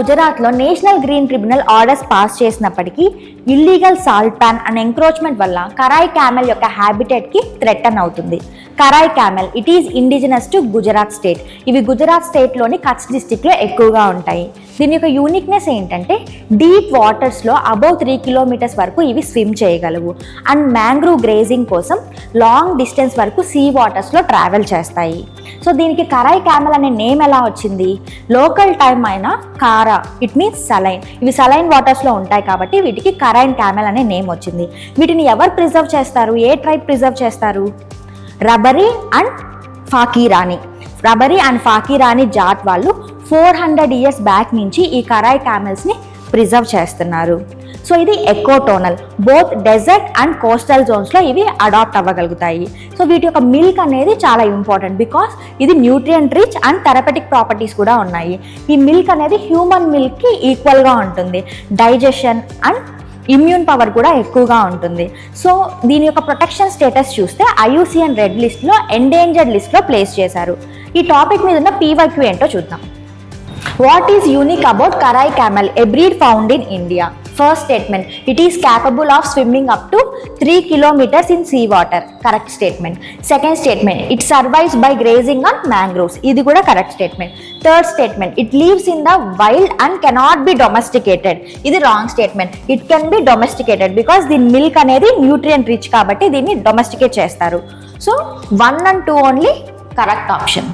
గుజరాత్లో national green tribunal orders pass చేసినప్పటికీ illegal salt pan and encroachment వల్ల Kharai camel యొక్క హ్యాబిటేట్కి థ్రెటన్ అవుతుంది. Kharai camel it is indigenous to Gujarat state. ఇవి గుజరాత్ స్టేట్లోని కచ్ డిస్టిక్లో ఎక్కువగా ఉంటాయి. దీని యొక్క యూనిక్నెస్ ఏంటంటే డీప్ వాటర్స్లో అబౌవ్ 3 కిలోమీటర్స్ వరకు ఇవి స్విమ్ చేయగలవు అండ్ మ్యాంగ్రూవ్ గ్రేజింగ్ కోసం లాంగ్ డిస్టెన్స్ వరకు సీ వాటర్స్లో ట్రావెల్ చేస్తాయి. సో దీనికి కరాయ్ క్యామెల్ అనే నేమ్ ఎలా వచ్చింది? లోకల్ టైమ్ అయిన కారా, ఇట్ మీన్స్ సలైన్. ఇవి సలైన్ వాటర్స్లో ఉంటాయి కాబట్టి వీటికి కరైన్ క్యామెల్ అనే నేమ్ వచ్చింది. వీటిని ఎవరు ప్రిజర్వ్ చేస్తారు? ఏ ట్రైబ్ ప్రిజర్వ్ చేస్తారు? రబరీ అండ్ ఫాకీరాని. రబరీ అండ్ ఫాకీరాని జాట్ వాళ్ళు 400 ఇయర్స్ బ్యాక్ నుంచి ఈ కరాయ్ క్యామెల్స్ని ప్రిజర్వ్ చేస్తున్నారు. సో ఇది ఎకోటోనల్, బోత్ డెజర్ట్ అండ్ కోస్టల్ జోన్స్లో ఇవి అడాప్ట్ అవ్వగలుగుతాయి. సో వీటి యొక్క మిల్క్ అనేది చాలా ఇంపార్టెంట్ బికాస్ ఇది nutrient rich and therapeutic properties కూడా ఉన్నాయి. ఈ మిల్క్ అనేది హ్యూమన్ మిల్క్కి ఈక్వల్గా ఉంటుంది. డైజెషన్ అండ్ ఇమ్యూన్ పవర్ కూడా ఎక్కువగా ఉంటుంది. సో దీని యొక్క ప్రొటెక్షన్ స్టేటస్ చూస్తే IUCN రెడ్ లిస్ట్లో ఎండేంజర్డ్ లిస్ట్లో ప్లేస్ చేశారు. ఈ టాపిక్ మీద ఉన్న PYQ ఏంటో చూద్దాం. What is unique about Karai camel, a breed found in India? First statement, it is capable of swimming up to 3 kilometers in sea water. Correct statement. Second statement, it survives by grazing on mangroves. Idi kuda correct statement. Third statement, it lives in the wild and cannot be domesticated. Idi wrong statement. It can be domesticated because the milk anedi nutrient rich kabatti దీన్ని domesticate చేస్తారు. So 1 and 2 only correct option.